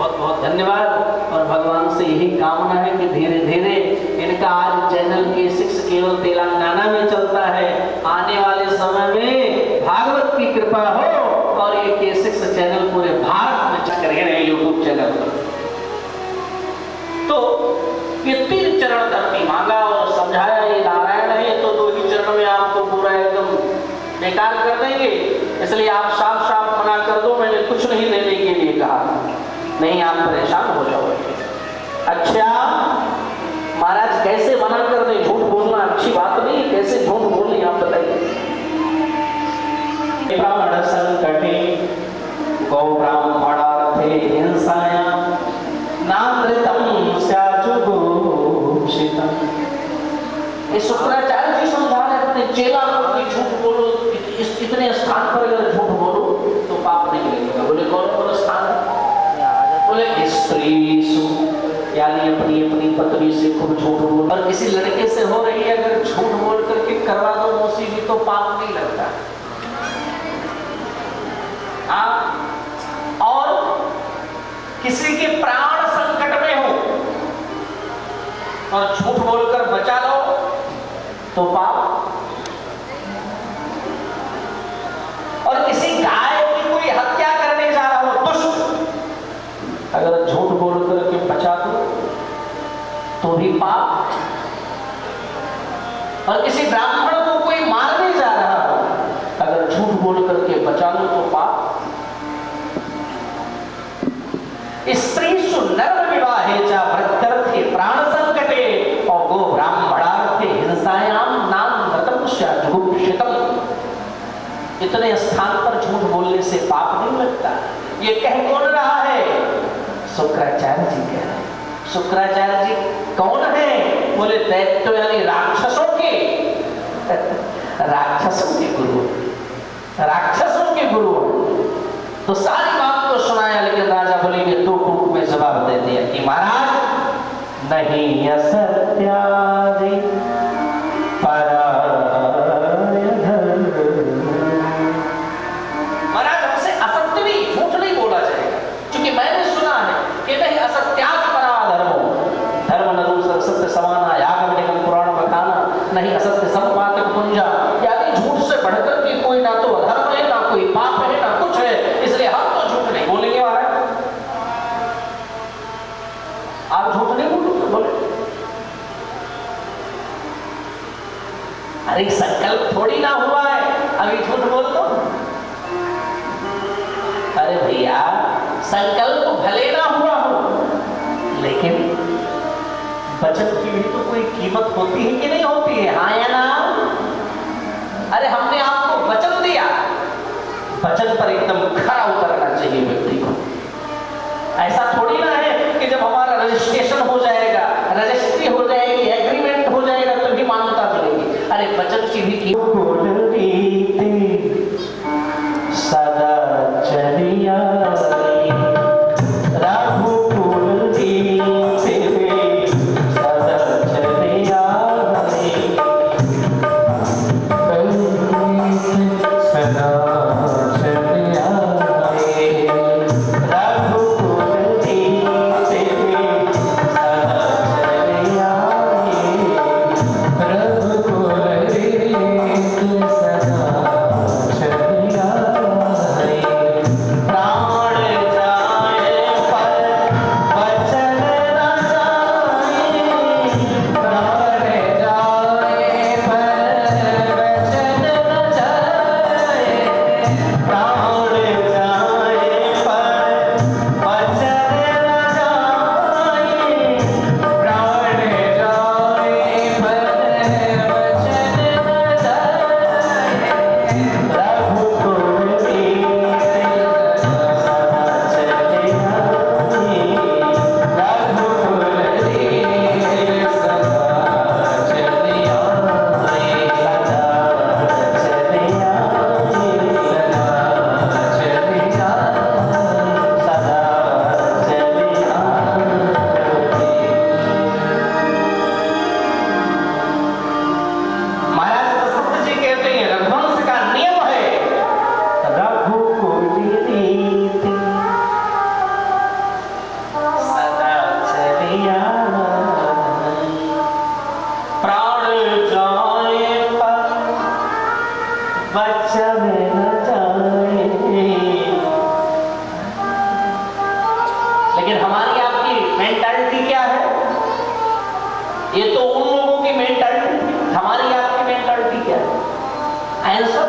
बहुत बहुत धन्यवाद। और भगवान से यही कामना है कि धीरे धीरे इनका आज चैनल K6 केवल तेलंगाना में चलता है, आने वाले समय में भागवत की कृपा हो और ये K6 चैनल पूरे भारत में चल रहे यूट्यूब चैनल पर। तो ये 3 चरण धरती मांगा और समझाया ये नारायण है, तो 2 ही चरण में आपको पूरा एकदम बेकार कर देंगे, इसलिए आप साफ साफ मना कर दो, मैंने कुछ नहीं देने के लिए कहा, नहीं आप परेशान हो जाओगे। अच्छा महाराज कैसे मना कर दे, झूठ बोलना अच्छी बात नहीं, कैसे झूठ बोलनी आप बताइए। ब्राह्मण संकटे गौ ब्राह्मणार्थे हिंसायां नामृतम स्याजुगोषितम्। ये शुक्राचार्य जी समझा रहे अपने चेला को कि झूठ बोलो, इतने स्थान पर अगर झूठ बोलो तो पाप नहीं लगेगा। बोले कौन कौन स्थान है? बोले स्त्रीसु, यानी अपनी अपनी पत्नी से खूब झूठ बोल, और किसी लड़के से हो रही है अगर झूठ बोल करके करवा दो मौसी तो पाप नहीं लगता। और किसी के प्राण संकट में हो और झूठ बोलकर बचा लो तो पाप। और किसी गाय की कोई हत्या करने जा रहा हो दुष्ट, अगर झूठ बोल करके बचा दो तो भी पाप। और किसी ब्राह्मण को कोई मारने जा रहा हो, अगर झूठ बोल करके बचा लो तो पाप। स्त्रीषु नर विवाहे च भृत्यर्थे प्राण संकटे और गो ब्राह्मणार्थे हिंसायां नामृतम स्याजुगोषितम्। इतने स्थान पर झूठ बोलने से पाप नहीं लगता। ये कह कौन रहा है? शुक्राचार्य जी कह रहे हैं। शुक्राचार्य जी कौन है? बोले दैत्य यानी राक्षसों के राक्षसों के गुरु, राक्षसों के गुरु। तो सारी बात तो सुनाया, लेकिन राजा बोले कि 2 टूक में जवाब दे दिया कि महाराज नहीं असत्यादि महाराज हमसे असत्य नहीं, झूठ नहीं बोला जाएगा, क्योंकि मैंने सुना है कि नहीं असत्याग परा धर्मो धर्म नदु सत्य समाना यागम निगम पुराण बखाना नहीं असत्य संपातक पुंजा। यानी झूठ से बढ़कर के कोई ना तो अधर्म है, ना कोई पाप है, ना कुछ है, इसलिए हम तो झूठ नहीं बोलेंगे। महाराज आप झूठ नहीं बोले। अरे संकल्प थोड़ी ना हुआ है, अभी झूठ बोल दो। अरे भैया संकल्प भले ना हुआ हो, लेकिन वचन की भी तो कोई कीमत होती है कि नहीं होती है? हाँ या ना? अरे हमने आपको वचन दिया, वचन पर एकदम खरा उतरना चाहिए व्यक्ति को। ऐसा थोड़ी ना है कि जब हमारा रजिस्ट्रेशन हो जाएगा, रजिस्ट्री हो जाएगी, एग्रीमेंट हो जाएगा तभी मान्यता मिलेगी। अरे वचन की भी सदा चलिया प्रभु चले न जाए। लेकिन हमारी आपकी मेंटालिटी क्या है? ये तो उन लोगों की मेंटालिटी, हमारी आपकी मेंटालिटी क्या है? आंसर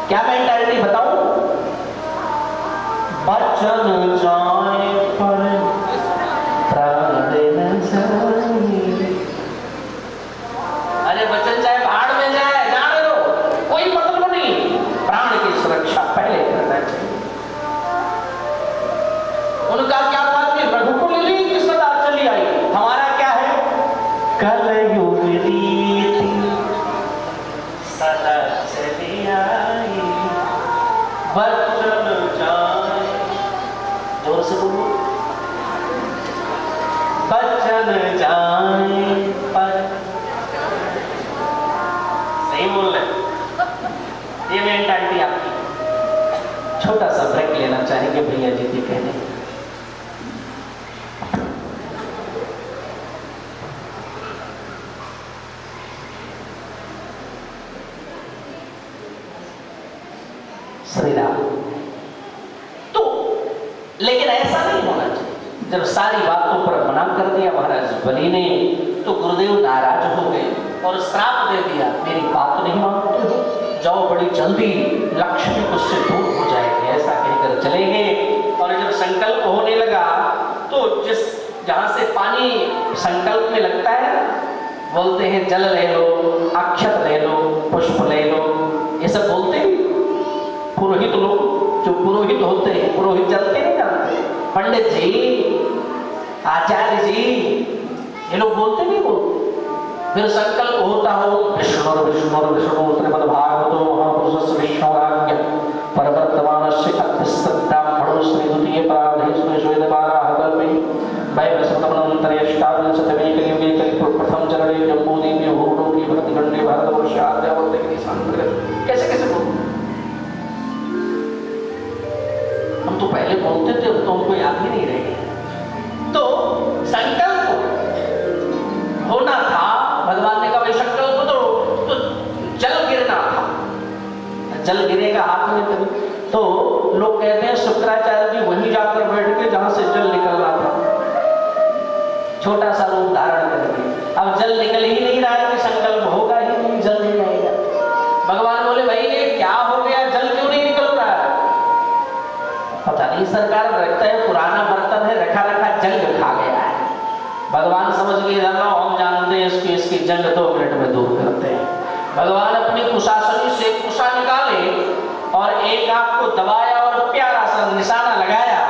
क्या मेंटालिटी बताओ? बचन जाए पर प्राण न जाए। अरे बचन चाहे भाड़ में जाए, जाने दो, कोई मतलब नहीं, प्राण की सुरक्षा पहले करना चाहिए। उनका क्या था कि रघुकुल की सदा चली आई, हमारा क्या है? कलयुग रीति सदा चली आई, बचन जाए, जोर से बोलो, बचन जाए पर, सही बोल रहे, ये मेंटालिटी आपकी। छोटा सा ब्रेक लेना चाहेंगे भैया जी के कहने। श्री राम। तो लेकिन ऐसा नहीं होना चाहिए। जब सारी बातों पर मना कर दिया महाराज बलि ने, तो गुरुदेव नाराज हो गए और श्राप दे दिया, मेरी बात नहीं मानते हो, जाओ बड़ी जल्दी लक्ष्मी उससे दूर हो जाएगी, ऐसा कहकर चले गए। और जब संकल्प होने लगा तो जिस जहां से पानी संकल्प में लगता है, बोलते हैं जल ले लो, अक्षत ले लो, पुष्प ले लो, ये सब बोलते हैं पुरोहित लोग, जो पुरोहित होते हैं, पुरोहित जानते नहीं जानते, पंडित जी, आचार्य जी, ये लोग बोलते नहीं बोलते। फिर संकल्प होता हो विष्णु विष्णु विष्णु श्रीमद्भागवतो महापुरुषस्य विष्णुराज्ञ परवर्तमानस्य अत्यस्तब्राह्मणो श्री द्वितीय पराधे श्री श्वेतपाराः कल्पे वैवस्वतमनन्तरेष्टाविंशतिमे कलियुगे कलिप्रथम चरणे जम्बूद्वीपे भूलोके भरतखण्डे भारतवर्षे आद्यावर्तके सांस्कृतिक, कैसे कैसे बोलते। हम तो पहले बोलते थे, अब तो हमको याद ही नहीं रहे। तो संकल्प होना था, भगवान ने कहा भाई संकल्प तो जल गिरना था, जल गिरेगा हाथ में तभी। तो लोग कहते हैं शुक्राचार्य जी वहीं जाकर बैठ के जहां से जल निकल रहा था, छोटा सा रूप धारण करके। अब जल निकल ही नहीं रहा है कि संकल्प होगा ही नहीं, जल नहीं आएगा। भगवान बोले भाई ये क्या हो गया, जल क्यों नहीं निकल रहा है? पता नहीं सरकार, रखता है पुराना बर्तन है, रखा रखा जंग खा गया है। भगवान समझ गए हम जानते हैं इसकी जंग 2 मिनट में दूर करते हैं। भगवान अपनी कुशासनी से कुशा निकाले और एक आंख को दबाया और प्यारा सा निशाना लगाया।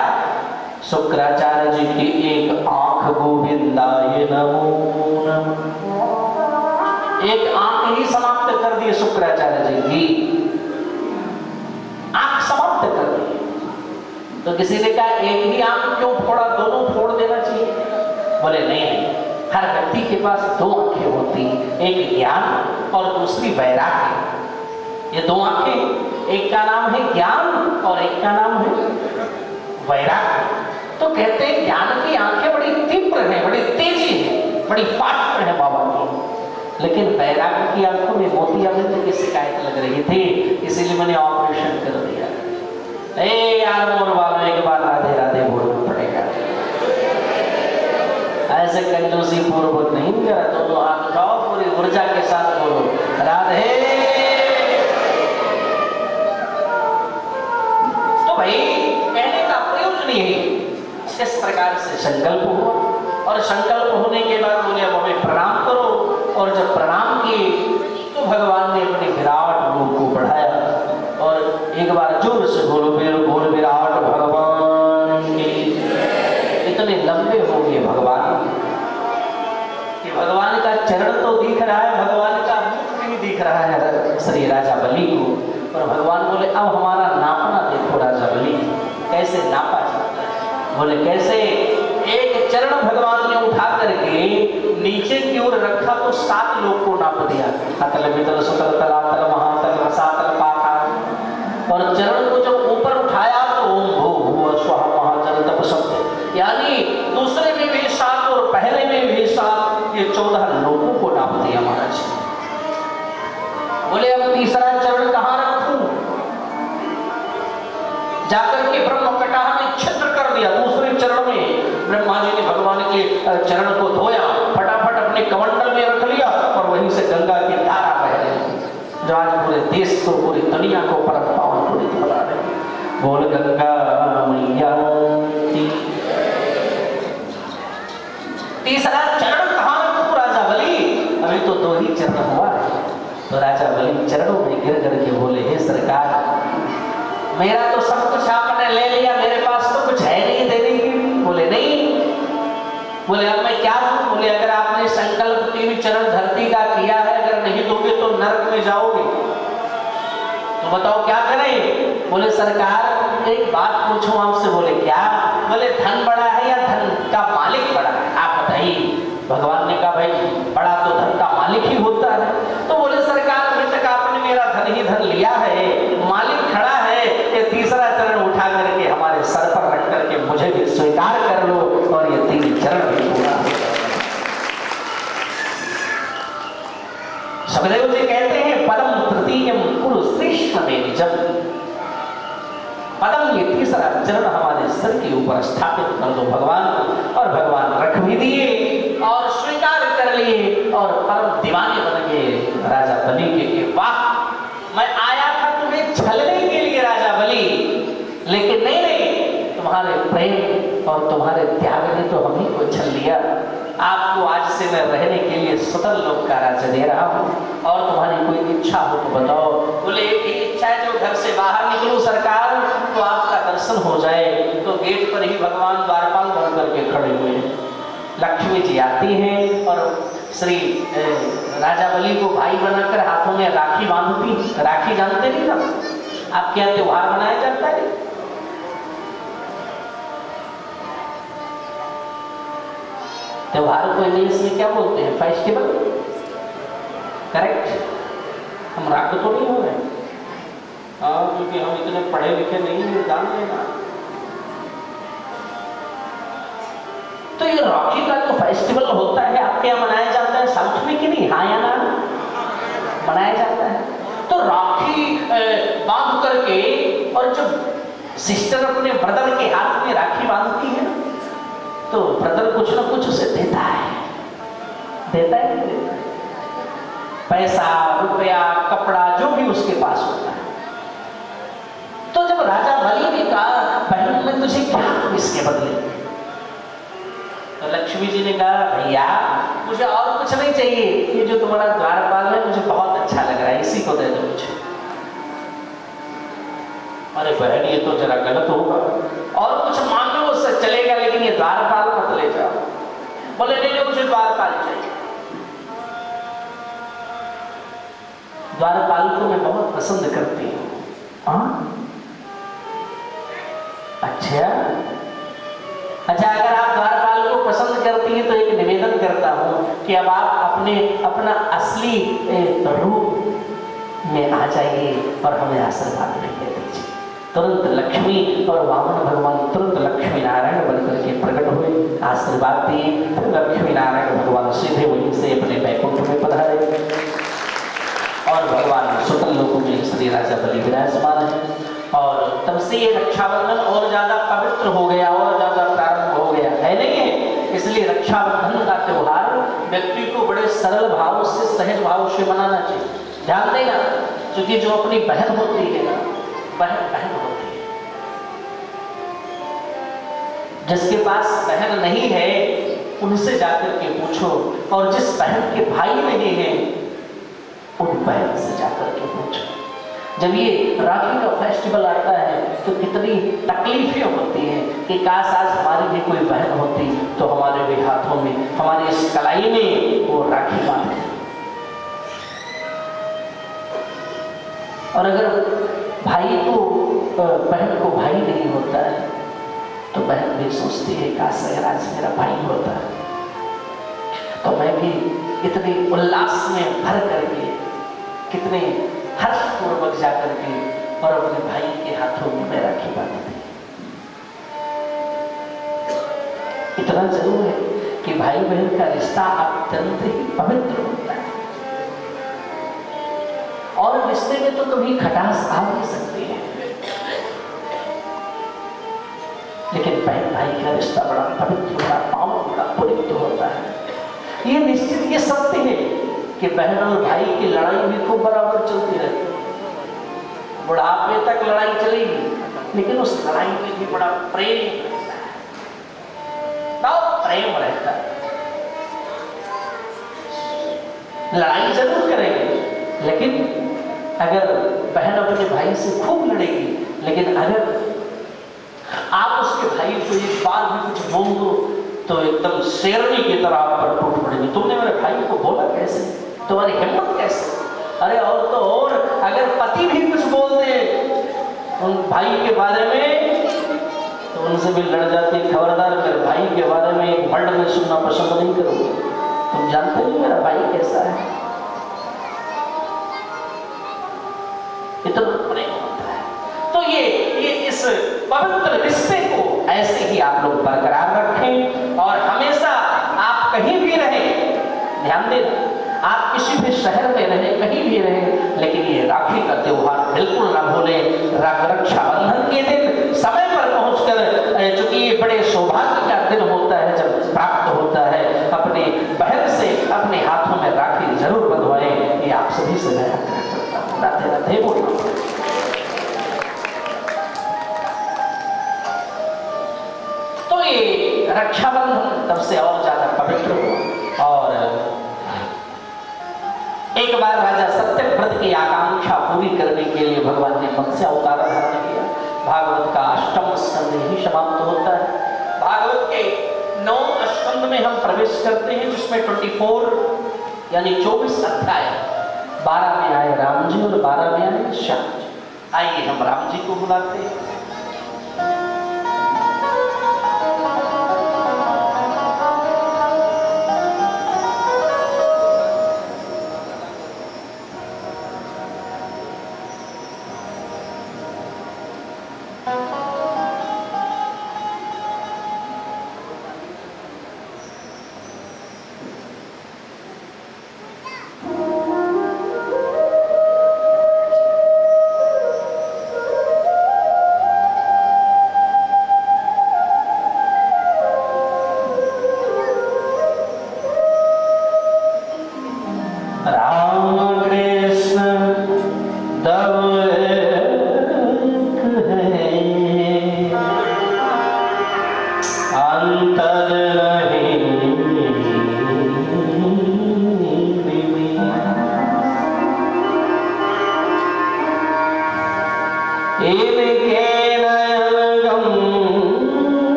शुक्राचार्य जी की एक आंख गोविंदाय नमो नमः, एक आंख ही समाप्त कर दी शुक्राचार्य जी की, आंख समाप्त कर दी। तो किसी ने कहा एक ही आंख क्यों फोड़ा, दोनों फोड़ देना चाहिए? बोले नहीं, हर व्यक्ति के पास 2 आंखें होती, एक ज्ञान और दूसरी वैराग्य। ये 2 आंखें, एक का नाम है ज्ञान और एक का नाम है वैराग्य। तो कहते हैं ज्ञान की आंखें बड़ी तीव्र हैं, बड़ी तेजी है, बड़ी फास्ट है बाबा की, लेकिन वैराग्य की आंखों में मोतियाबिंद की शिकायत लग रही थी, इसीलिए मैंने ऑपरेशन कर दिया। यार मोर वालों एक बार राधे राधे बोलना पड़ेगा, ऐसे कंजूसी पूर्वक नहीं करा। दोनों हाथ उठाओ, पूरी ऊर्जा के साथ बोलो राधे। तो भाई कहने का प्रयोजन यही, इस प्रकार से संकल्प हुआ और संकल्प होने के बाद बोले अब हमें प्रणाम करो। और जब प्रणाम किए तो भगवान ने अपने विराट रूप को बढ़ाया और एक बार जोर से बोलो बोल विराट भगवान की। इतने लंबे हो गए भगवान कि भगवान का चरण तो दिख रहा है, भगवान का मुख नहीं दिख रहा है श्री राजा बलि को। और भगवान बोले अब हमारा नापना देखो राजा बलि, कैसे नापा जाता है। बोले कैसे? एक चरण भगवान ने उठा करके नीचे की ओर रखा तो 7 लोग को नाप दिया, अतल वितल सुतल तलातल महातल रसातल पाताल। और चरण को जब ऊपर उठाया तो ओम भू भुव स्वः महाजल तप शब्द, यानी दूसरे में भी 7 और पहले में भी 7, ये 14 लोगों को नाप दिया महाराज। बोले अब तीसरा चरण कहाँ रखूं? जाकर के ब्रह्म कटाह में छिद्र कर दिया। दूसरे चरण में ब्रह्मा जी ने भगवान के चरण को धोया, फटाफट अपने कमंडल में रख लिया और वहीं से गंगा की धारा बह रही, जो आज पूरे देश को, पूरी दुनिया को परम पावन पुनीत बना रही। बोल गंगा मैया की। तीसरा चरण कहां रखूं राजा बलि? अभी तो 2 ही चरण हुआ है। तो राजा बलि चरणों में गिर गिर के बोले, हे सरकार, मेरा तो सब कुछ आपने ले लिया, मेरे पास तो कुछ है नहीं देने की। बोले नहीं। बोले अब मैं क्या दूं? बोले अगर आपने संकल्प 3 चरण धरती का किया है, अगर नहीं दोगे तो नरक में जाओगे, तो बताओ क्या करें? बोले सरकार एक बात पूछूं आपसे। बोले क्या? बोले धन बड़ा है या धन का मालिक बड़ा है, आप बताइए। भगवान ने कहा भाई बड़ा तो धन का मालिक ही होता है। तो बोले सरकार अभी तक आपने मेरा धन ही धन लिया है, मालिक खड़ा है, ये तीसरा चरण उठा करके हमारे सर पर रख करके मुझे भी स्वीकार कर लो और ये 3 चरण भी पूरा। सुखदेव जी कहते हैं परम तृतीयम कुरु श्रेष्ठ में जब पदम, ये तीसरा चरण हमारे सिर के ऊपर स्थापित कर दो भगवान। और भगवान रख भी दिए और स्वीकार कर लिए और परम दीवाने बन गए राजा बलि के। वाह, मैं आया था तुम्हें छलने के लिए राजा बलि, लेकिन नहीं, तुम्हारे प्रेम और तुम्हारे त्याग ने तो हम ही को छल लिया। आपको आज से मैं रहने के लिए स्वतंत्र लोक का राज्य दे रहा हूँ और तुम्हारी कोई इच्छा हो तो बताओ। बोले एक ही इच्छा है, जो घर से बाहर निकलूं सरकार तो आपका दर्शन हो जाए। तो गेट पर ही भगवान द्वारपाल बन करके खड़े हुए हैं। लक्ष्मी जी आती हैं और श्री राजा बलि को भाई बनाकर हाथों में राखी बांधती। राखी जानते नहीं ना, आपके यहाँ त्योहार मनाया जाता है। त्योहार को इंग्लिश में क्या बोलते हैं? Festival, correct? हम राग तो नहीं हो रहे, क्योंकि हम इतने पढ़े लिखे नहीं हैं, जान लेना। तो ये राखी का जो फेस्टिवल होता है आपके यहाँ मनाया जाता है, साउथ में कि नहीं? हाँ या ना? मनाया जाता है। तो राखी बांध करके और जब सिस्टर अपने ब्रदर के हाथ में राखी बांधती है तो ब्रदर कुछ ना कुछ उसे देता है, देता है, देता है। पैसा, रुपया, कपड़ा, जो भी उसके पास होता है। तो जब राजा बलि ने कहा बहन मैं तुझे क्या दूं इसके बदले, तो लक्ष्मी जी ने कहा भैया मुझे और कुछ नहीं चाहिए, ये जो तुम्हारा द्वारपाल है मुझे बहुत अच्छा लग रहा है, इसी को दे दो मुझे। अरे बहन ये तो जरा गलत होगा, और कुछ मांग लो उससे चलेगा, लेकिन ये द्वारपाल मत ले जाओ। बोले नहीं मुझे द्वारपाल चाहिए। द्वारपाल को मैं बहुत पसंद करती हूँ। अच्छा, अगर आप द्वारपाल को पसंद करती हैं तो एक निवेदन करता हूँ कि अब आप अपना असली रूप में आ जाइए और हमें आशीर्वाद भी दे दीजिए। तुरंत लक्ष्मी और वामन भगवान तुरंत लक्ष्मी नारायण बनकर के प्रकट हुए, आशीर्वाद दिए। फिर लक्ष्मी नारायण भगवान सीधे वहीं से अपने बैकुंठ में पधारे और भगवान सुतल लोकों में श्री राजा बलि विराजमान है। और तब से ये रक्षाबंधन और ज्यादा पवित्र हो गया, और ज्यादा प्रारंभ हो गया है, नहीं है? इसलिए रक्षाबंधन का त्योहार व्यक्ति को बड़े सरल भाव से, सहज भाव से मनाना चाहिए। ध्यान देना, क्योंकि जो अपनी बहन होती है ना, बहन होती है, जिसके पास बहन नहीं है उनसे जाकर के पूछो, और जिस बहन के भाई नहीं है उन बहन से जाकर के पूछो। जब ये राखी का फेस्टिवल आता है तो कितनी तकलीफें होती हैं कि काश आज हमारी भी कोई बहन होती तो हमारे भी हाथों में, हमारी इस कलाई में वो राखी बांधे। और अगर भाई को, बहन को भाई नहीं होता है तो बहन भी सोचती है काश अगर आज मेरा भाई होता है तो मैं भी इतने उल्लास में भर करके, कितने हर्षपूर्वक जाकर के और अपने भाई के हाथों में मैं राखी बांधती। इतना जरूर है कि भाई बहन का रिश्ता अत्यंत ही पवित्र होता है, और रिश्ते में तो कभी खटास आ नहीं सकती है। लेकिन बहन भाई का रिश्ता बड़ा पवित्र, बड़ा पावन, बड़ा पवित्र होता है। ये निश्चित ये सत्य है कि बहन और भाई की लड़ाई भी खूब बराबर चलती रहती है, बुढ़ापे तक लड़ाई चलेगी, लेकिन उस लड़ाई में भी बड़ा प्रेम रहता है, बहुत प्रेम रहता है। लड़ाई जरूर करेंगे, लेकिन अगर बहन अपने भाई से खूब लड़ेगी, लेकिन अगर आप उसके भाई को एक बार भी कुछ बोल दो तो एकदम शेरनी की तरह आप पर टूट पड़ेगी। तुमने मेरे भाई को बोला कैसे, तुम्हारी हिम्मत कैसे। अरे और तो और अगर पति भी कुछ बोल दे उन भाई के बारे में तो उनसे भी लड़ जाती, खबरदार मेरे भाई के बारे में एक वर्ड में सुनना पसंद नहीं करूंगी, तुम जानते हो मेरा भाई कैसा है। इतना प्रेम होता है। तो ये इस पवित्र रिश्ते को ऐसे ही आप लोग बरकरार रखें, और हमेशा आप कहीं भी रहें, ध्यान देना, आप किसी भी शहर में रहें, कहीं भी रहें, लेकिन ये राखी का त्योहार बिल्कुल ना भूलें। रक्षाबंधन के दिन समय पर पहुंचकर, चूंकि ये बड़े सौभाग्य का दिन होता है जब प्राप्त होता है, अपने बहन से अपने हाथों में राखी जरूर बंधवाएं। ये आप सभी से मैं आग्रह करता हूं। राधे राधे बोलो। तो ये रक्षाबंधन तब से और ज्यादा पवित्र हुआ। और एक बार राजा सत्यव्रत की आकांक्षा पूरी करने के लिए भगवान ने मत्स्य अवतार धारण किया। भागवत का 8वां स्कंद ही समाप्त होता है। भागवत के 9 स्कंद में हम प्रवेश करते हैं, जिसमें 24 यानी 24 अध्याय। 12 में आए राम जी और 12 में आए श्याम जी। आइए हम राम जी को बुलाते हैं।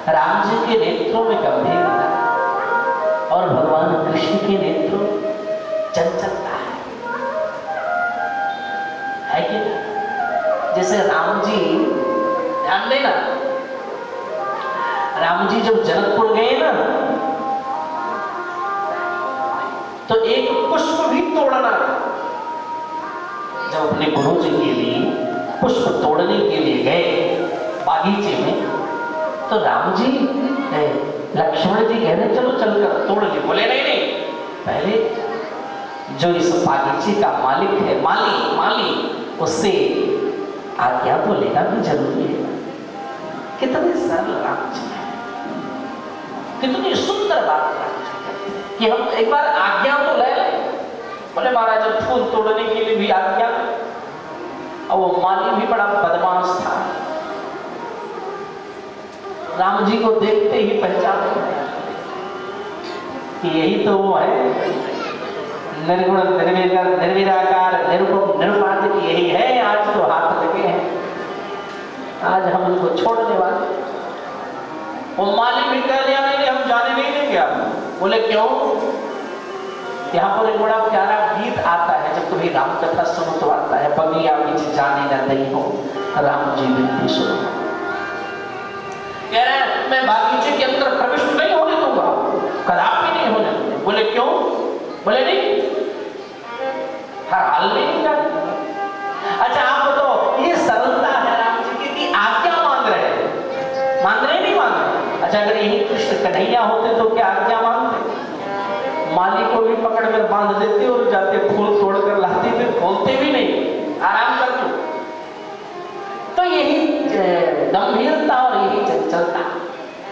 राम जी के नेत्रों में गंभीरता और भगवान कृष्ण के नेत्रों चंचलता है कि नहीं? जैसे राम जी, ध्यान देना, राम जी जब जनकपुर गए ना तो एक पुष्प भी तोड़ना, जब अपने गुरु जी के लिए पुष्प तोड़ने के लिए गए बागीचे में, तो राम जी लक्ष्मण जी कह रहे चलो चलकर तोड़ ले। बोले नहीं नहीं, पहले जो इस बागीचे का मालिक है, माली उससे आज्ञा तो लेना भी जरूरी है। कितने सरल राम जी हैं, कितनी सुंदर बात कि हम एक बार आज्ञा तो ले लें। बोले महाराज जब फूल तोड़ने के लिए भी आज्ञा, और वो माली भी बड़ा बदमाश था, राम जी को देखते ही पहचान कि यही तो वो है निर्गुण निर्विराकार निरुपम निरुपाधिक, यही है। आज तो हाथ लगे हैं, आज हम उनको छोड़ने वाले। वो मालिक भी कह दिया नहीं हम जाने नहीं देंगे आप। बोले क्यों? यहाँ पर एक बड़ा प्यारा गीत आता है, जब कभी राम कथा सुनो तो आता है, बगिया बीच जाने न दई हो राम जी विनती सुनो। कह रहे हैं मैं बागीचे के अंदर प्रविष्ट नहीं होने दूंगा, कदापि नहीं होने दूंगा। बोले क्यों? बोले नहीं, हर हाल में नहीं जाने। अच्छा आप बताओ, ये कन्हैया होते तो क्या आज्ञा मानते? माली को भी पकड़ कर बांध देते और जाते फूल तोड़कर लाते, फिर खोलते भी नहीं, आराम कर दो। तो यही गंभीरता और यही चंचलता।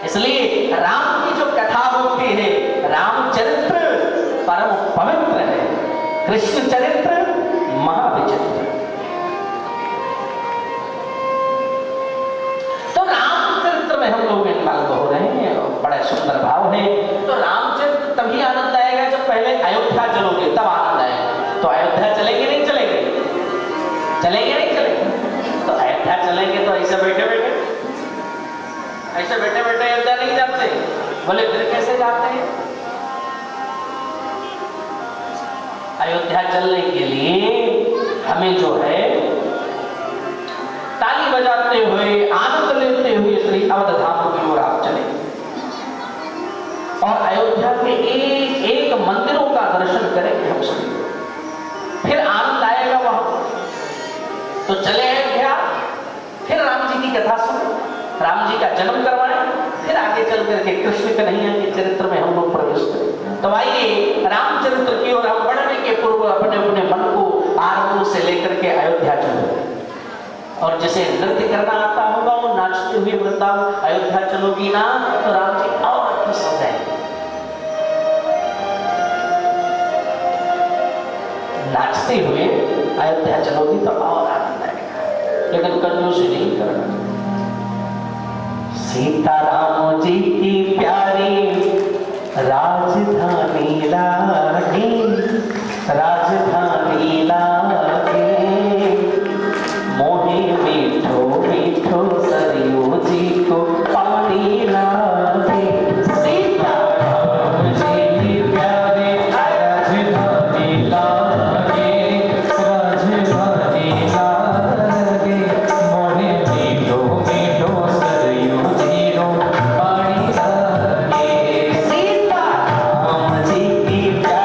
इसलिए राम की जो कथा होती है, रामचरित्र परम पवित्र है, कृष्ण चरित्र महाविचित्र। तो रामचरित्र में हम लोग इन्वॉल्व हो रहे हैं और बड़ा सुंदर भाव है। तो रामचरित्र तभी आनंद आएगा जब पहले अयोध्या चलोगे, तब आनंद आएगा। तो अयोध्या चलेंगे नहीं चलेंगे? चलेंगे नहीं चलेंगे? तो अयोध्या चलेंगे तो ऐसे बैठे बैठे अयोध्या नहीं जाते। बोले फिर कैसे जाते हैं? अयोध्या चलने के लिए हमें जो है ताली बजाते हुए, आनंद लेते हुए श्री अवधधाम की ओर आप चले और अयोध्या के एक एक मंदिरों का दर्शन करेंगे हम सभी, फिर आनंद आएगा वहां। तो चले अयोध्या, फिर राम जी की कथा सुने, राम जी का जन्म करवाएं, फिर आगे चल करके कृष्ण कन्हैया के चरित्र में हम लोग प्रवेश करें। तो आइए रामचरित्र की ओर हम बढ़ने के पूर्व अपने अपने मन को आरंभ से लेकर के अयोध्या चलो। और जैसे नृत्य करना आता होगा वो नाचते हुए वृंदावन अयोध्या चलोगी ना तो राम जी और खुश हो जाएंगे। नाचते हुए अयोध्या चलोगी तो और आनंद आएगा, लेकिन कंजूसी नहीं करना। सीताराम जी की प्यारी राजधानी लागे, राजधानी लागे, मोहे मीठो मीठो सरयू जी को पानी लागे। सीताराम जी की प्यारी राजधानी लागे, राजधानी लागे, मोहे मीठो मीठो सरयू जी को पानी लागे। सीताराम जी की प्यारी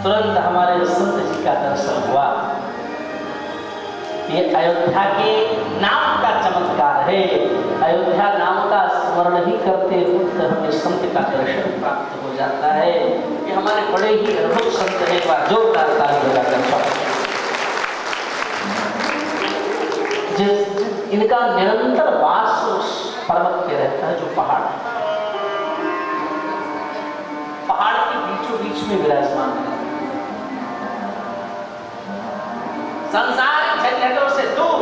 तुरंत हमारे संत जी का दर्शन हुआ। ये अयोध्या के नाम का चमत्कार है। अयोध्या नाम का स्मरण ही करते वक्त हमें संत का दर्शन प्राप्त हो जाता है। ये हमारे बड़े ही अद्भुत संत हैं। एक बार जोरदार ताली बजाकर जिस इनका निरंतर वास उस पर्वत पे रहता है जो पहाड़ के बीचों बीच में विराजमान है। संसार झंझटों से दूर,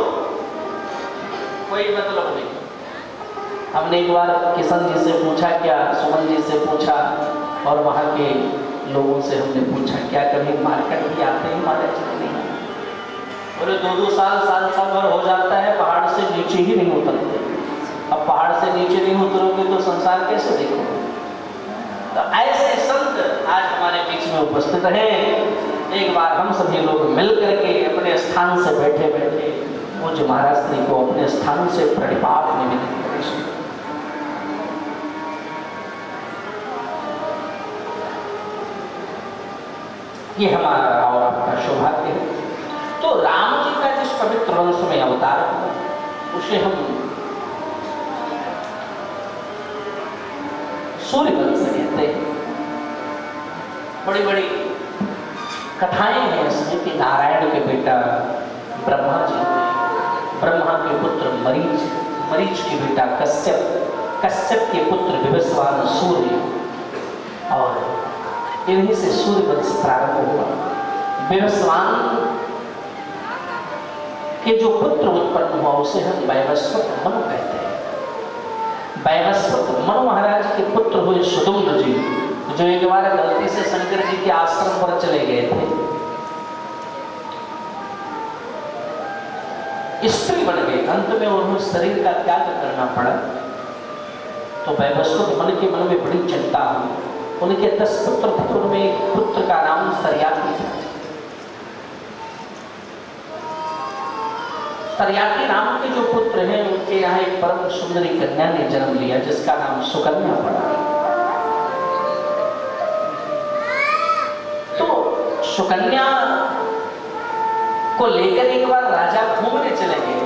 कोई मतलब नहीं। हमने एक बार किशन जी से पूछा, क्या सुमन जी से पूछा और वहां के लोगों से हमने पूछा, क्या कभी मार्केट भी आते हैं महाराज जी? नहीं। बोले 2-2 साल भर हो जाता है, पहाड़ से नीचे ही नहीं उतरते। अब पहाड़ से नीचे नहीं उतरोगे तो संसार कैसे देखोगे? तो ऐसे संत आज हमारे बीच में उपस्थित हैं। एक बार हम सभी लोग मिल करके अपने स्थान से बैठे बैठे पूज्य महाराज श्री को अपने स्थान से प्रणिपात में विनती करें। ये हमारा और आपका सौभाग्य है। तो राम जी का जिस पवित्र वंश में अवतार हुआ उसे हम सूर्य वंश कहते हैं। बड़ी बड़ी कथाएं हैं इसमें कि नारायण के बेटा ब्रह्मा जी हुए, ब्रह्मा के पुत्र मरीच, मरीच के बेटा कश्यप, कश्यप के पुत्र विवस्वान सूर्य, और इन्हीं से सूर्य वंश प्रारंभ हुआ। विवस्वान के जो पुत्र उत्पन्न हुआ उसे हम वैवस्वत मनु कहते हैं। वैवस्वत मनु महाराज के पुत्र हुए सुदुम्न जी, जो एक बार गलती से शंकर जी के आश्रम पर चले गए थे, स्त्री बन गए। अंत में उन्हें शरीर का त्याग करना पड़ा। तो वैवस्वत मन के मन में बड़ी चिंता हुई। उनके 10 पुत्र थे, उनमें एक पुत्र का नाम सरयाती था। सरयाती नाम के जो पुत्र हैं उनके यहाँ एक परम सुंदरी कन्या ने जन्म लिया जिसका नाम सुकन्या पड़ा। तो सुकन्या को लेकर एक बार राजा घूमने चले गए।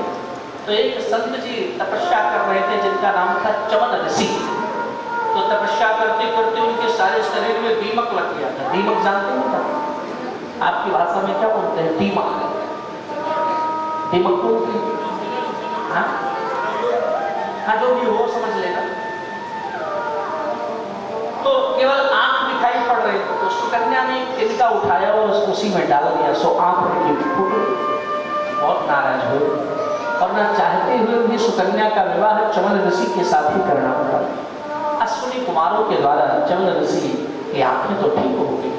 तो एक संत जी तपस्या कर रहे थे जिनका नाम था चमन ऋषि। तो तपस्या करते करते उनके सारे शरीर में दीमक लग गया था। दीमक जानते हो क्या? आपकी भाषा में क्या बोलते हैं? दीमक। दीमक को हाँ जो भी हो समझ लेना। तो केवल आंख दिखाई पड़ रही थी। तो सुकन्या ने तिनका उठाया और उसी में डाल दिया। सो आंख उनकी फूट गई। बहुत नाराज हुए और न चाहते हुए भी सुकन्या का विवाह चमन ऋषि के साथ ही करना पड़ा। अश्विनी कुमारों के द्वारा चमन ऋषि की आंखें तो ठीक हो गई।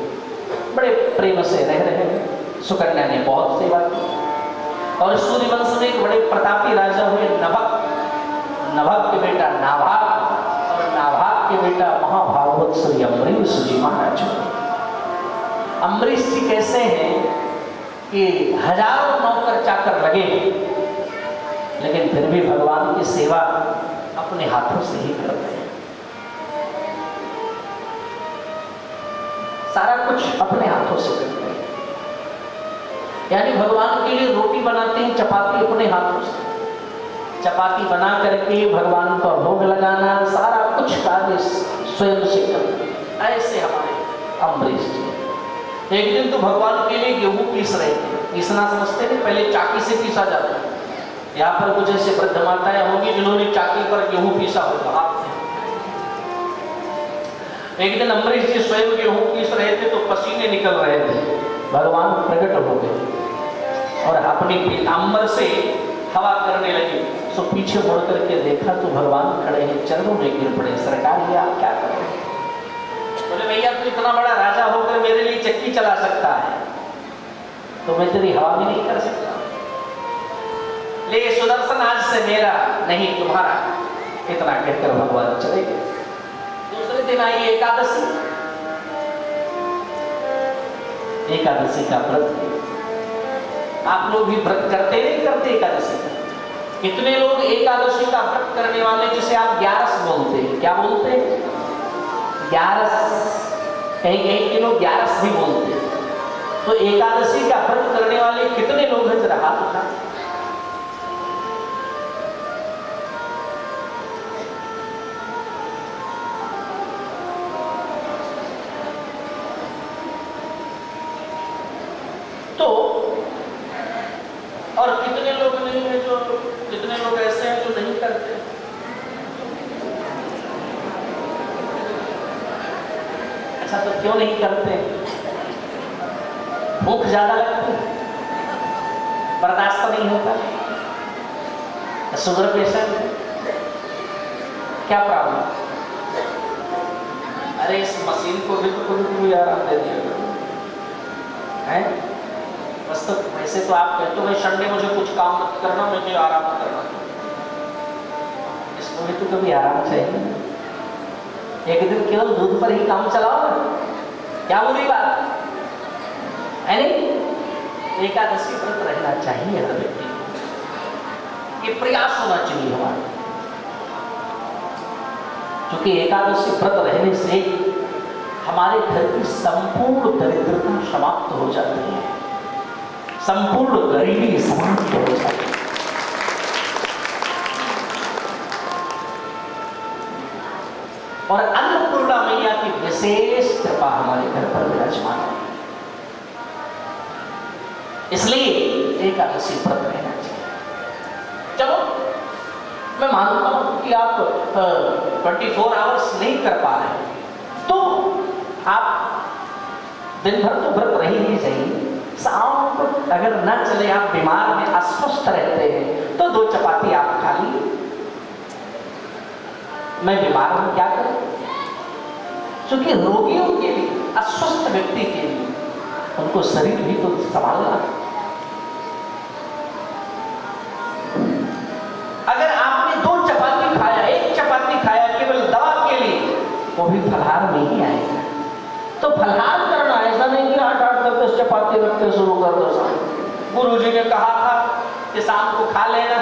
बड़े प्रेम से रह रहे। सुकन्या ने बहुत सेवा की और सूर्यवंश में एक बड़े प्रतापी राजा हुए नभक। नभक के बेटा नाभाग और नाभाग के बेटा महाभागवत श्री अम्बरीश जी महाराज। अम्बरीश जी कैसे हैं कि हजारों नौकर चाकर लगे लेकिन फिर भी भगवान की सेवा अपने हाथों से ही करते हैं। सारा कुछ अपने हाथों से करते हैं। यानी भगवान के लिए रोटी बनाते हैं, चपाती अपने हाथों से, चपाती बना करके भगवान का भोग लगाना, सारा कुछ कार्य स्वयं से करते हैं। ऐसे हमारे अम्बरीश जी एक दिन तो भगवान के लिए गेहूं पीस रहे थे। पीसना समझते हैं, पहले चाकी से पीसा जाता है। यहाँ पर कुछ ऐसे वृद्ध माताएं होंगी जिन्होंने चाकी पर गेहूं पीसा होगा हाथ से। एक दिन अम्बरीश जी स्वयं गेहूं पीस रहे थे तो पसीने निकल रहे थे। भगवान प्रकट हो गए और अपने पीतांबर से हवा करने लगे। सो पीछे मुड़ करके देखा तो भगवान खड़े हैं, चरणों में गिर पड़े। सरकार ये आप क्या कर रहे हैं? बोले भैया तू इतना बड़ा राजा होकर मेरे लिए चक्की चला सकता है तो मैं तेरी हवा भी नहीं कर सकता। ले सुदर्शन आज से मेरा नहीं तुम्हारा। इतना कहकर भगवान चले गए। दूसरे दिन आई एकादशी। एकादशी का व्रत आप लोग भी व्रत करते नहीं करते? एकादशी का कितने लोग एकादशी का व्रत करने वाले जिसे आप ग्यारस बोलते हैं? क्या बोलते हैं? ग्यारस। कहीं कहीं के लोग ग्यारस भी बोलते हैं। तो एकादशी का व्रत करने वाले कितने लोग हैं जरा हाथ उठा। तो और कितने लोग नहीं है जो, कितने लोग ऐसे हैं जो नहीं करते। अच्छा तो क्यों नहीं करते? भूख ज्यादा लगती, बर्दाश्त नहीं होता, शुगर पेशेंट, क्या प्रॉब्लम? अरे इस मशीन को भी तो कोई आराम दे दिया है। बस तो वैसे तो आप कहते हो भाई संडे मुझे कुछ काम मत करना, मुझे आराम करना, इसको भी तो कभी आराम चाहिए। एक दिन केवल दूध पर ही काम चलाओ ना, क्या बुरी बात है नहीं? एकादशी व्रत रहना चाहिए हर व्यक्ति को, ये प्रयास होना चाहिए हमारा, क्योंकि एकादशी व्रत रहने से हमारे घर की संपूर्ण दरिद्रता समाप्त हो जाती है, संपूर्ण गरीबी समाप्त हो जाती है। और अन्नपूर्णा मैया की विशेष कृपा हमारे घर पर विराजमान है, इसलिए एकादशी व्रत रहना चाहिए। चलो मैं मानता हूं कि आप 24 आवर्स नहीं कर पा रहे, तो आप दिन भर तो व्रत रह ही जाइए, शाम को अगर न चले, आप बीमार हैं, अस्वस्थ रहते हैं, तो 2 चपाती आप खा लीजिए। मैं बीमार हूं, क्या करूं? क्योंकि रोगियों के लिए, अस्वस्थ व्यक्ति के लिए उनको शरीर भी तो संभालना। अगर आपने 2 चपाती खाया, 1 चपाती खाया केवल दवा के लिए, वो भी फलहार में ही आएगा। तो फलहार करना, ऐसा नहीं कि 8-8 10 चपाती रखते शुरू कर दो। गुरु जी ने कहा था कि शाम को खा लेना।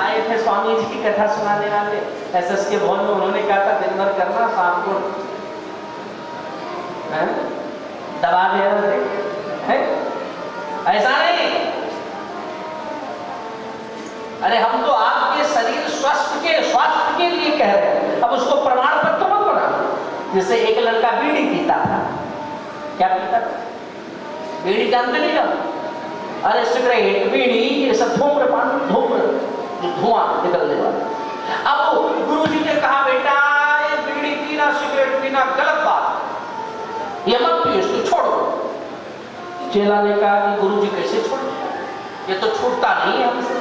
आए थे स्वामी जी की कथा सुनाने वाले एसएस के भवन में, उन्होंने कहा था दिन भर करना, शाम को दबा दे रहे थे। ऐसा नहीं, अरे हम तो आपके शरीर स्वास्थ्य के लिए कह रहे हैं। अब उसको प्रमाण पत्र मत बना। जैसे एक लड़का बीड़ी पीता था, क्या पीता था? बीड़ी जानते नहीं जानते? अरे सिगरेट, बीड़ी, ये सब धूम्रपान, धुआं निकलने वाला। अब गुरु जी ने कहा बेटा ये बीड़ी पीना, सिगरेट पीना गलत बात, ये मत पियो, इसको छोड़ो। चेला ने कहा कि गुरु जी कैसे छोड़ो, ये तो छूटता नहीं है हमसे,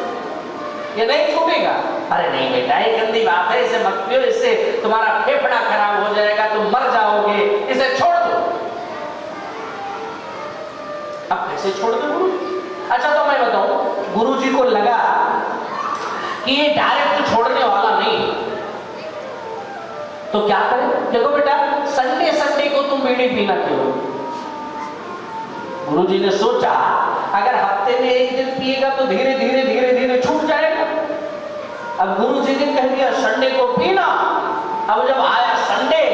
ये नहीं छूटेगा। अरे नहीं बेटा ये गंदी बात है, इसे मत पियो, इससे तुम्हारा फेफड़ा खराब हो जाएगा, तुम मर जाओगे, इसे छोड़ दो। अब कैसे छोड़ दो गुरु? अच्छा तो मैं बताऊं, गुरु जी को लगा कि ये डायरेक्ट छोड़ने वाला नहीं, तो क्या करें? देखो बेटा संडे को तुम बीड़ी पीना क्यों? गुरु जी ने सोचा अगर हफ्ते में 1 दिन पिएगा तो धीरे धीरे छूट जाएगा। अब गुरु जी ने कह दिया संडे को पीना। अब जब आया संडे,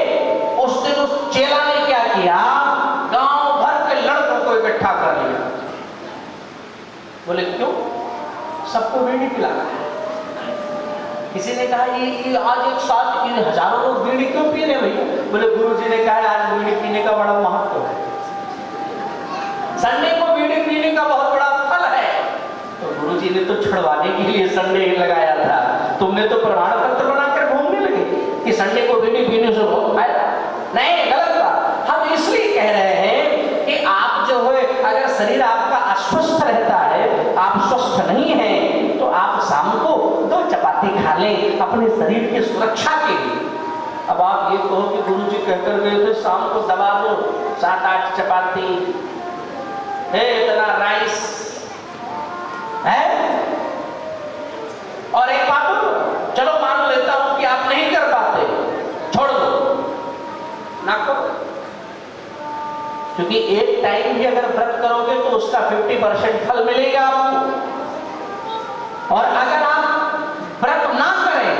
उस दिन उस चेला ने क्या किया, गांव भर के लड़कों को इकट्ठा कर लिया। बोले क्यों? सबको बीड़ी पिलाना है। किसी ने कहा ये आज एक साथ हजारों लोग बीड़ी क्यों पी रहे भैया? बोले गुरु जी ने कहा आज बीड़ी पीने का बड़ा महत्व है, संडे को बीड़ी पीने का बहुत बड़ा फल है। तो गुरु जी ने तो छुड़वाने के लिए संडे लगाया था, तुमने तो प्रमाण पत्र बनाकर घूमने लगे कि संडे को बीड़ी पीने से बहुत फायदा। नहीं, गलत बात। हम इसलिए कह रहे हैं कि आप जो है, अगर शरीर आपका अस्वस्थ रहता है, आप स्वस्थ नहीं है, तो आप शाम को 2 चपाती खा लें अपने शरीर की सुरक्षा के लिए। अब आप ये कहो कि गुरु जी कहकर गए थे शाम को दबा दो 7-8 चपाती है, इतना राइस है। और एक बात बोलो, चलो मान लेता हूं कि आप नहीं कर पाते, छोड़ दो ना करो, क्योंकि एक टाइम भी अगर व्रत करोगे तो उसका 50% फल मिलेगा आपको। और अगर आप व्रत ना करें,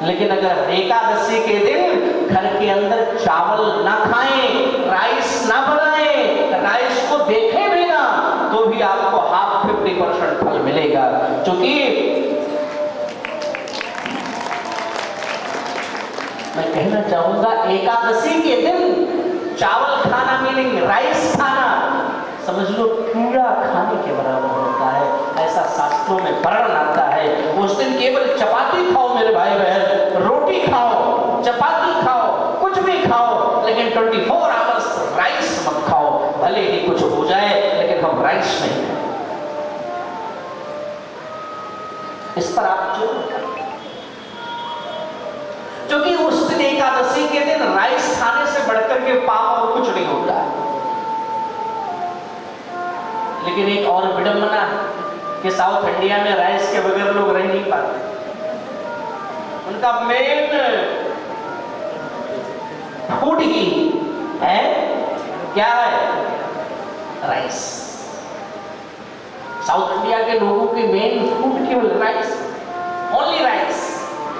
लेकिन अगर एकादशी के दिन घर के अंदर चावल ना खाएं, राइस ना बनाएं, राइस को देखें आपको हाफ 50% फल मिलेगा। क्योंकि मैं कहना चाहूंगा एकादशी के दिन चावल खाना मीनिंग राइस खाना समझ लो कीड़ा खाने के बराबर होता है, ऐसा शास्त्रों में वर्णन आता है। उस दिन केवल चपाती खाओ मेरे भाई बहन, रोटी खाओ, चपाती खाओ, कुछ भी खाओ, लेकिन 24 आवर्स राइस मत खाओ। भले ही कुछ हो जाए लेकिन हम राइस नहीं खाएं। इस पर आप जोर करें, क्योंकि उस दिन एकादशी के दिन राइस खाने से बढ़कर के पाप और कुछ नहीं होता है। लेकिन एक और विडंबना है कि साउथ इंडिया में राइस के बगैर लोग रह नहीं पाते। उनका मेन फूड ही है क्या है? राइस। साउथ इंडिया के लोगों की मेन फूड केवल राइस, ओनली राइस।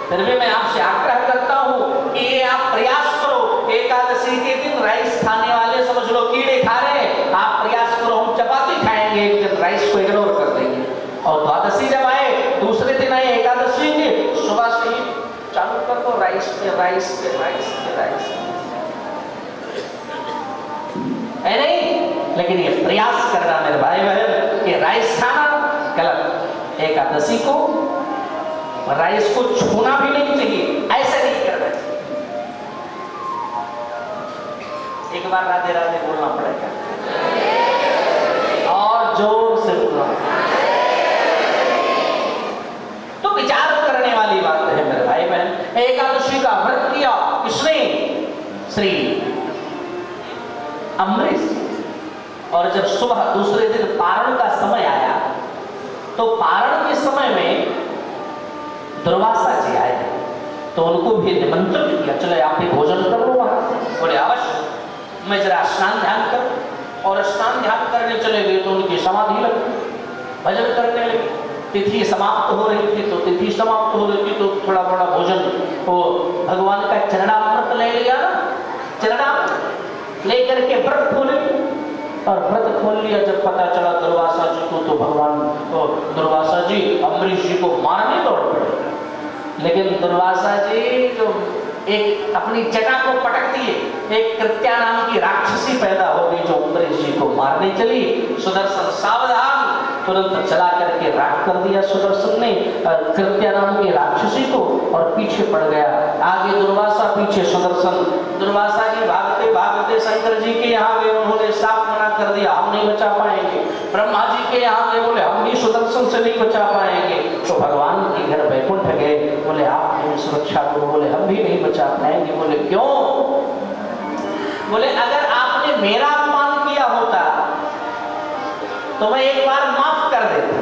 फिर भी मैं आपसे आग्रह करता हूं कि ये आप प्रयास करो, एकादशी के दिन राइस खाने वाले समझ लो कीड़े खा रहे हैं, आप प्रयास करो हम चपाती खाएंगे, एक दिन राइस को इग्नोर कर देंगे। और द्वादशी जब आए, दूसरे दिन आए एकादशी के, सुबह से ही चालू कर दो राइस पे राइस पे राइस पे राइस, है नहीं? लेकिन ये प्रयास करना मेरे भाई बहन कि राइस खाना गलत। एकादशी को राइस को छूना भी नहीं चाहिए, ऐसा नहीं करना चाहिए। एक बार राधे राधे बोलना पड़ेगा और जोर से बोलना। तो विचार करने वाली बात है मेरे भाई बहन। एकादशी का व्रत किया किसने? श्री अम्बरीश। और जब सुबह दूसरे दिन पारण का समय आया तो पारण के समय में दुर्वासा जी आए, तो उनको भी निमंत्रण किया, चले आप भी भोजन कर लो वहां। बोले अवश्य, मैं जरा स्नान ध्यान कर। और स्नान ध्यान करने चले गए तो उनकी समाधि लगी, भजन करने लगे। तिथि समाप्त हो रही थी तो तिथि समाप्त हो रही थी तो थोड़ा बड़ा भोजन, तो भगवान का चरणामृत ले लिया ना, चरणामृत लेकर के व्रत खोले। और व्रत खोल लिया। जब पता चला दुर्वासा जी को, तो भगवान दुर्वासा जी अम्बरीश जी को मारने दौड़ पड़े। लेकिन दुर्वासा जी जो एक अपनी जटा को पटक दिए, एक कृत्या नाम की राक्षसी पैदा हो गई जो अम्बरीश जी को मारने चली। सुदर्शन सावधान, तुरंत चला करके राख कर दिया सुदर्शन ने कृत्या नाम की राक्षसी को, और पीछे पड़ गया। आगे दुर्वासा, पीछे सुदर्शन। दुर्वासा जी भागते भागते शंकर जी के यहाँ गए, उन्होंने साफ मना कर दिया हम नहीं बचा पाएंगे। ब्रह्मा जी के यहाँ गए, बोले हम भी सुदर्शन से नहीं बचा पाएंगे। तो भगवान के घर वैकुंठ गए, बोले आप मेरी सुरक्षा करो, बोले हम भी नहीं बचा पाएंगे। बोले क्यों? बोले अगर आपने मेरा अपमान किया होता तो मैं एक बार माफ कर देता,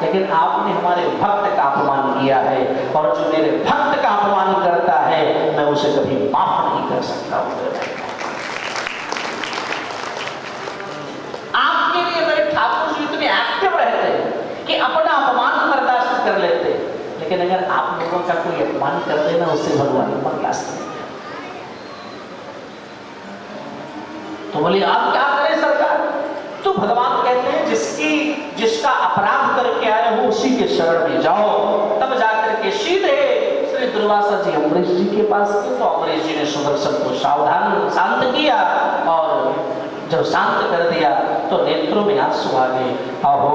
लेकिन आपने हमारे भक्त का अपमान किया है, और जो मेरे भक्त का अपमान करता है मैं उसे कभी माफ नहीं कर सकता। आपके लिए मेरे ठाकुर जी इतने एक्टिव रहते हैं कि अपना अपमान बर्दाश्त कर लेते, लेकिन अगर आप लोगों का कोई अपमान कर देना उससे भगवान बर्दाश्त नहीं। तो बोले आप क्या करें सरकार? तो भगवान कहते हैं जिसका अपराध करके आए हो उसी के शरण में जाओ। तब जाकर के सीधे श्री दुर्वासा जी अम्बरीश जी के पास गए। तो अम्बरीश जी ने सुदर्शन को सावधान शांत किया, और जब शांत कर दिया तो नेत्रों में आंसू आ गए। अहो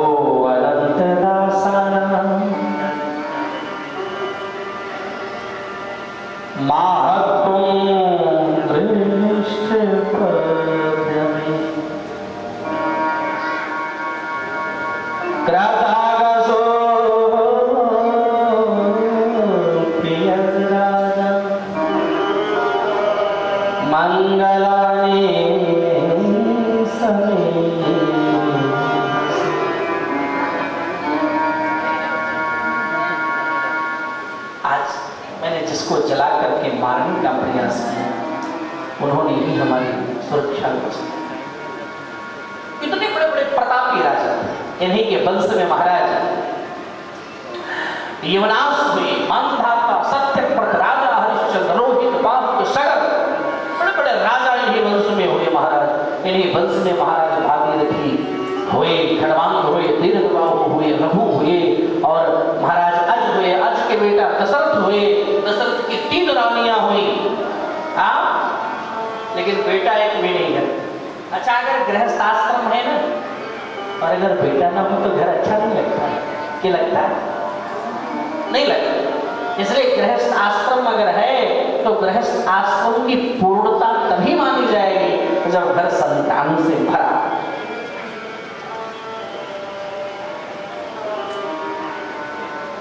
अनंत दासाना माहत्वं दृष्टि पद्यमे कृतागसो प्रियराजा मंगलानि समे। आज मैंने जिसको जला करके मारने का प्रयास किया उन्होंने ही हमारी सुरक्षा की। इतने बड़े बड़े प्रतापी राजा, इन्हीं के वंश में महाराज यवनाश हुए, मानधाता, सत्यव्रत राजा हरिश्चंद्र, रोहित, बाहुक, सगर, बड़े बड़े राजा इन्हीं वंश में हुए महाराज। इन्हीं वंश में महाराज भागीरथी हुए, खड़वांग हुए, रानियां हुई, हाँ, लेकिन बेटा एक भी नहीं है। अच्छा, अगर गृहस्थ आश्रम है ना, और अगर बेटा ना हो तो घर अच्छा नहीं लगता है। क्या लगता है? नहीं लगता। इसलिए गृहस्थ आश्रम अगर है तो गृहस्थ आश्रम की पूर्णता तभी मानी जाएगी जब घर संतान से भरा।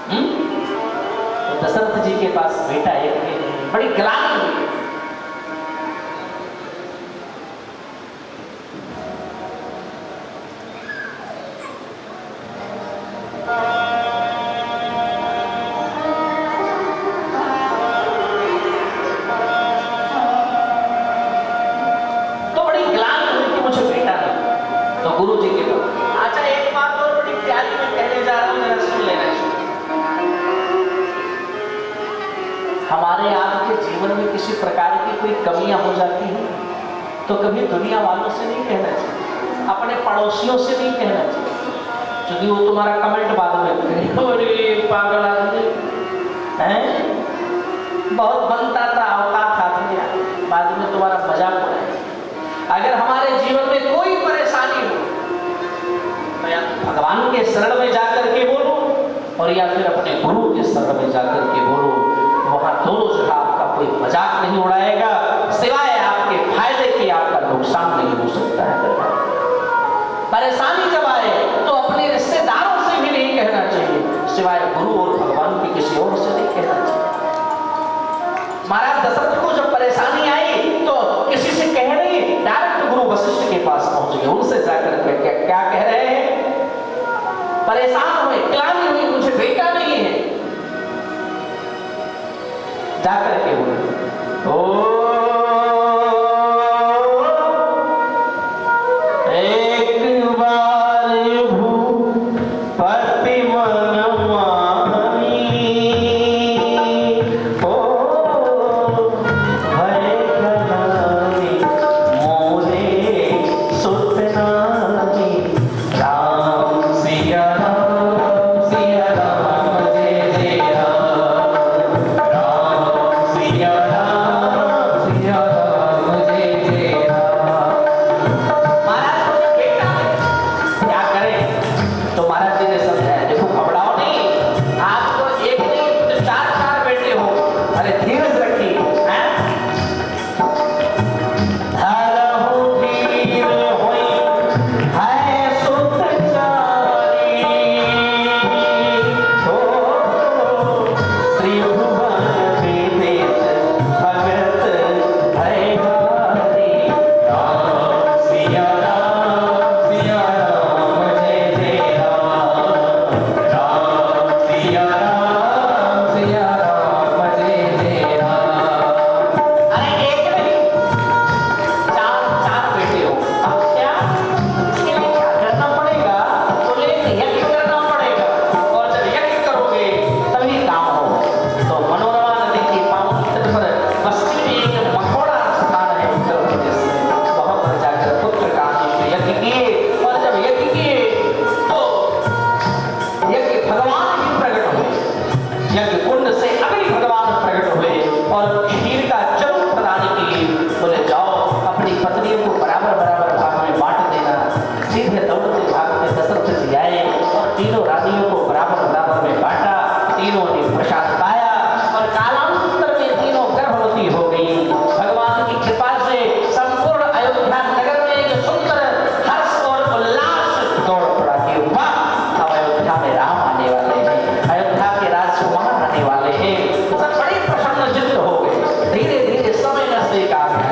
तो दशरथ जी के पास बेटा एक है, बड़ी ग्लानि हुई। गुरु जी के पास। अच्छा, एक बात और बड़ी प्यारी मैं कहने जा रहा हूं, जरा सुन लेना। हमारे आपके जीवन में किसी प्रकार की कोई कमियां हो जाती हैं तो कभी दुनिया वालों से नहीं कहना चाहिए, अपने पड़ोसियों से नहीं कहना चाहिए, क्योंकि वो तुम्हारा कमेंट बाद में करेंगे, अरे पागल आदमी हैं, बहुत बनता था, औकात आदमी, बाद में तुम्हारा मजाक उड़ाएगा। अगर हमारे जीवन में कोई परेशानी हो तो या भगवान के शरण में जाकर के बोलो और या फिर अपने गुरु के शरण में जाकर के बोलो। वहां दोनों जगह आपका कोई मजाक नहीं उड़ाएगा, सिवाय आपके फायदे के आपका नुकसान नहीं हो सकता है। परेशानी जब आए तो अपने रिश्तेदारों से भी नहीं कहना चाहिए, सिवाय गुरु और भगवान के किसी और से नहीं कहना चाहिए। महाराज दशरथ को जब परेशानी आई तो किसी से कह रही, डायरेक्ट गुरु वशिष्ठ के पास पहुंच गए, उनसे जाकर के क्या कह रहे हैं? परेशान हुए, ग्लानि हुई, मुझे बेटा नहीं है। जाकर के बोले, ओ एक बार भूपति मनवा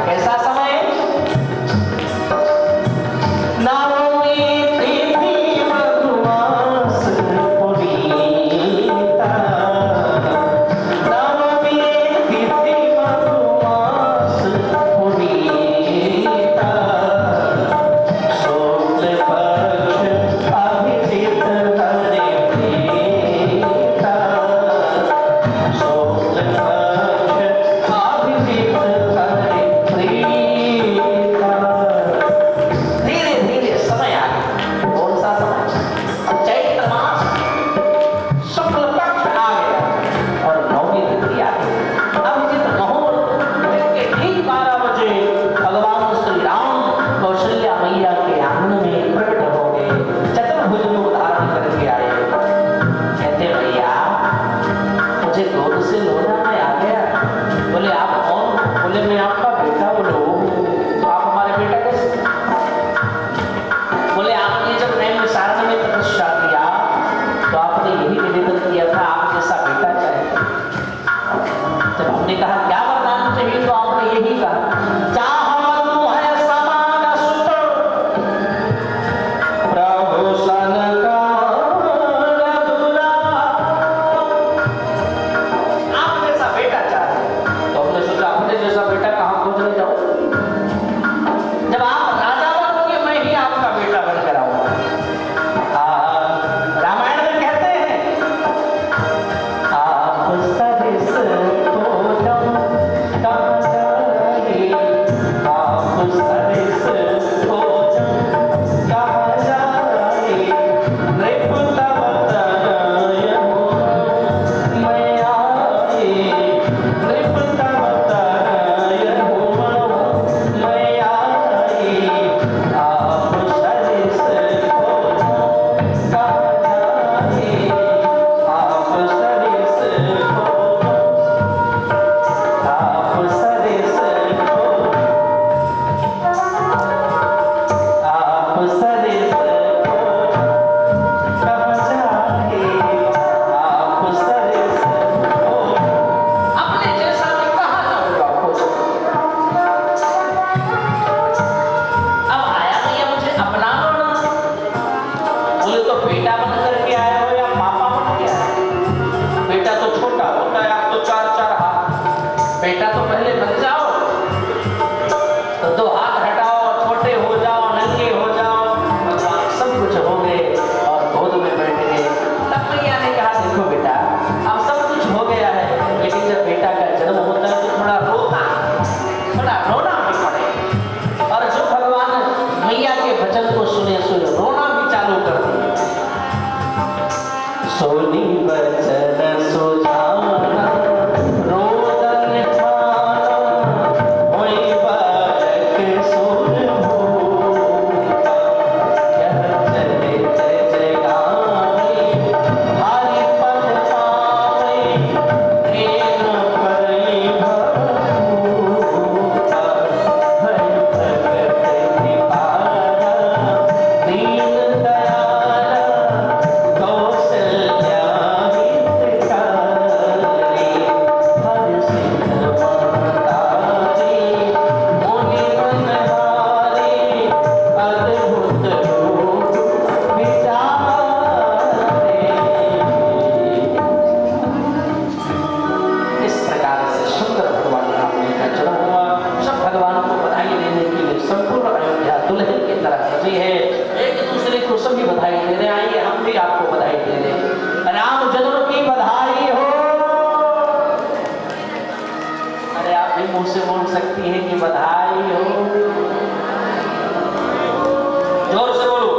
कैसा समय? नवमी प्रीत तो सभी बधाई दे रहे, आइए हम भी आपको बधाई दे रहे। राम जन्म की बधाई हो। अरे आप भी मुंह से बोल सकती हैं कि बधाई हो, जोर से बोलो,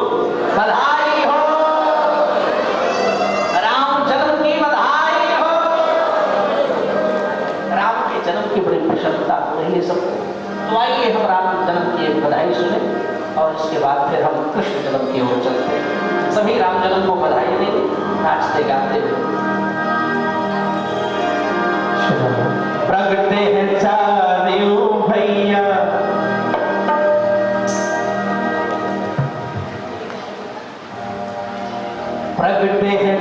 बधाई हो, राम जन्म की बधाई हो। राम के जन्म की बड़ी प्रसन्नता हो रही है सबको। तो आइए हम राम जन्म की एक बधाई सुने और इसके बाद फिर हम कृष्ण जन्म की ओर चलते हैं। सभी राम जन्म को बधाई देंगे नाचते गाते हुए। प्रगटे हैं चारियों भैया, प्रगटे हैं